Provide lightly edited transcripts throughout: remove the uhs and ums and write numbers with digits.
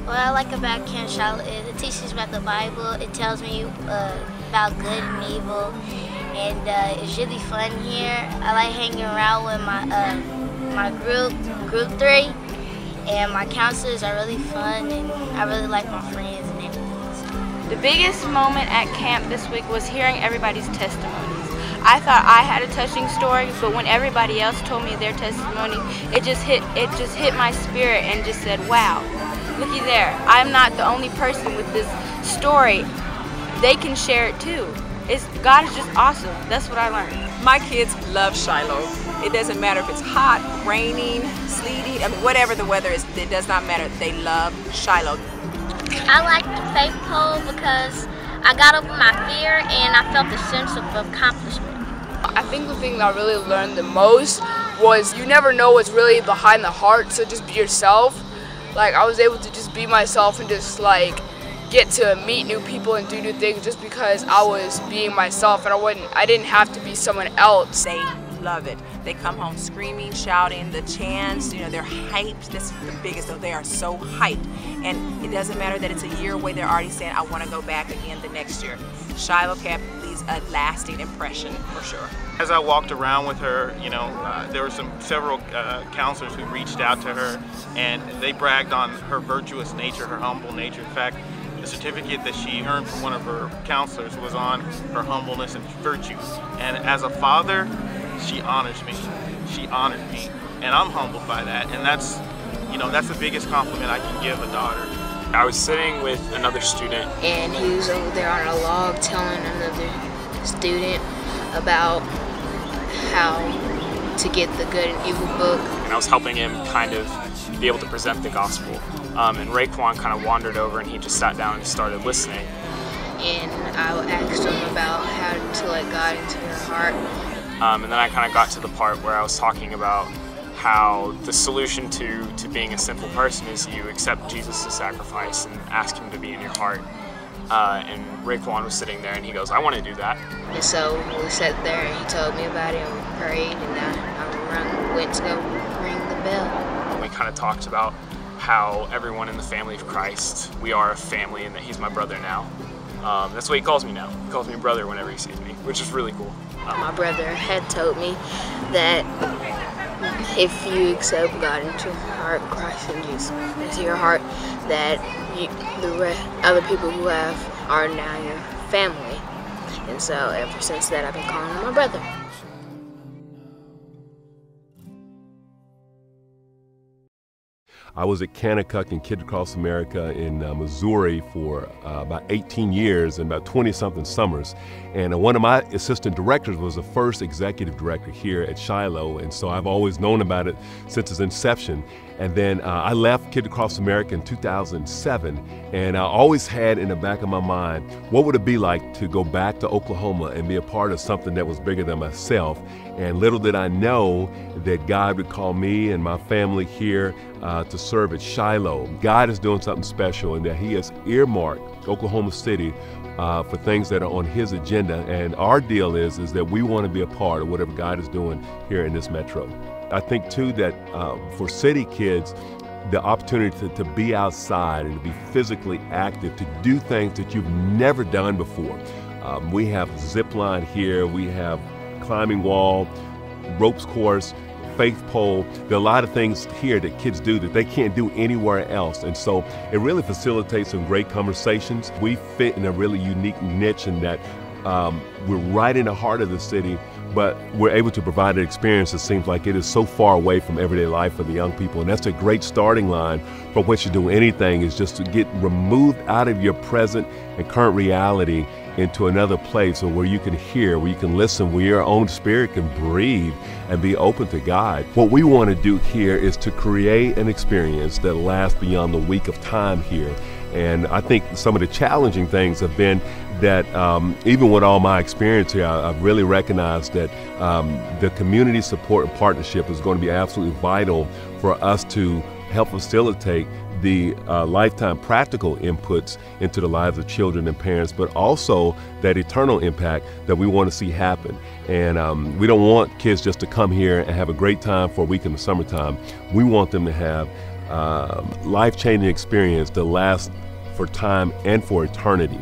What I like about Camp Shiloh is it teaches about the Bible. It tells me about good and evil, and it's really fun here. I like hanging around with my group 3, and my counselors are really fun, and I really like my friends and everything. The biggest moment at camp this week was hearing everybody's testimonies. I thought I had a touching story, but when everybody else told me their testimony, it just hit my spirit and just said, wow, looky there. I'm not the only person with this story. They can share it too. God is just awesome. That's what I learned. My kids love Shiloh. It doesn't matter if it's hot, raining, sleety, I mean, whatever the weather is, it does not matter. They love Shiloh. I like the faith pole because I got over my fear and I felt a sense of accomplishment. I think the thing that I really learned the most was you never know what's really behind the heart, so just be yourself. Like, I was able to just be myself and just like get to meet new people and do new things just because I was being myself, and I didn't have to be someone else. They love it. They come home screaming, shouting, the chants, you know, they're hyped. This is the biggest, though. They are so hyped. And it doesn't matter that it's a year away, they're already saying, I want to go back again the next year. Shiloh Camp leaves a lasting impression for sure. As I walked around with her, you know, there were several counselors who reached out to her, and they bragged on her virtuous nature, her humble nature. In fact, the certificate that she earned from one of her counselors was on her humbleness and virtue. And as a father, she honors me. She honored me, and I'm humbled by that. And that's, you know, that's the biggest compliment I can give a daughter. I was sitting with another student, and he was over there on a log telling another student about how to get the good and evil book. And I was helping him kind of be able to present the gospel. And Raekwon kind of wandered over and he just sat down and started listening. And I asked him about how to let God into your heart. And then I kind of got to the part where I was talking about how the solution to being a sinful person is you accept Jesus' sacrifice and ask him to be in your heart. And Raekwon was sitting there and he goes, I want to do that. And so we sat there and he told me about it and we prayed, and I went to go ring the bell. And we kind of talked about how everyone in the family of Christ, we are a family, and that he's my brother now. That's what he calls me now. He calls me brother whenever he sees me, which is really cool. My brother had told me that if you accept God into your heart, Christ and Jesus into your heart, that other people who are now your family. And so ever since that, I've been calling him my brother. I was at Kanakuk and Kids Across America in Missouri for about 18 years and about 20-something summers. And one of my assistant directors was the first executive director here at Shiloh, and so I've always known about it since its inception. And then I left Kids Across America in 2007, and I always had in the back of my mind, what would it be like to go back to Oklahoma and be a part of something that was bigger than myself? And little did I know that God would call me and my family here to serve at Shiloh. God is doing something special, and that he has earmarked Oklahoma City for things that are on his agenda. And our deal is that we want to be a part of whatever God is doing here in this metro. I think too that for city kids, the opportunity to be outside and to be physically active, to do things that you've never done before. We have zip line here, we have climbing wall, ropes course, faith pole. There are a lot of things here that kids do that they can't do anywhere else. And so it really facilitates some great conversations. We fit in a really unique niche in that we're right in the heart of the city, but we're able to provide an experience that seems like it is so far away from everyday life for the young people. And that's a great starting line from which to do anything, is just to get removed out of your present and current reality into another place where you can hear, where you can listen, where your own spirit can breathe and be open to God. What we want to do here is to create an experience that lasts beyond the week of time here. And I think some of the challenging things have been that even with all my experience here, I've really recognized that the community support and partnership is going to be absolutely vital for us to help facilitate the lifetime practical inputs into the lives of children and parents, but also that eternal impact that we want to see happen. And we don't want kids just to come here and have a great time for a week in the summertime. We want them to have life-changing experience to last for time and for eternity.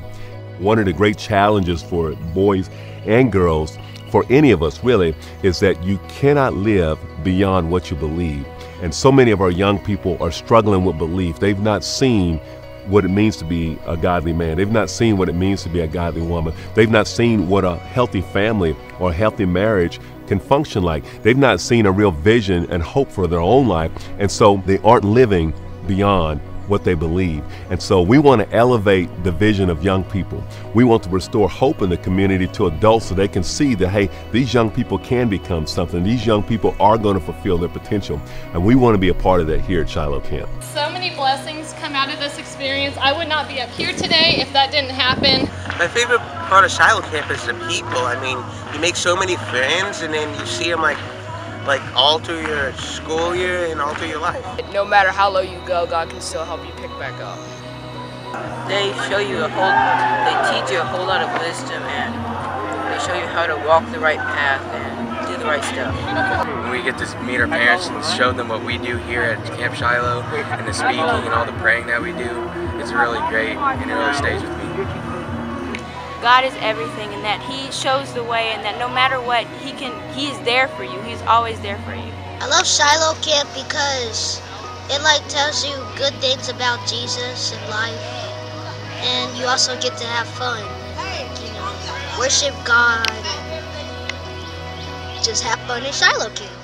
One of the great challenges for boys and girls, for any of us really, is that you cannot live beyond what you believe. And so many of our young people are struggling with belief. They've not seen what it means to be a godly man. They've not seen what it means to be a godly woman. They've not seen what a healthy family or a healthy marriage can function like. They've not seen a real vision and hope for their own life, and so they aren't living beyond what they believe. And so we want to elevate the vision of young people. We want to restore hope in the community to adults so they can see that, hey, these young people can become something. These young people are going to fulfill their potential. And we want to be a part of that here at Shiloh Camp. So many blessings come out of this experience. I would not be up here today if that didn't happen. My favorite part of Shiloh Camp is the people. I mean, you make so many friends, and then you see them like all through your school year and all through your life. No matter how low you go, God can still help you pick back up. They teach you a whole lot of wisdom, and they show you how to walk the right path and do the right stuff. When we get to meet our parents and show them what we do here at Camp Shiloh and the speaking and all the praying that we do, it's really great and it really stays with me. God is everything, and that He shows the way, and that no matter what, He is there for you. He's always there for you. I love Shiloh Camp because it tells you good things about Jesus and life, and you also get to have fun, worship God, and just have fun in Shiloh Camp.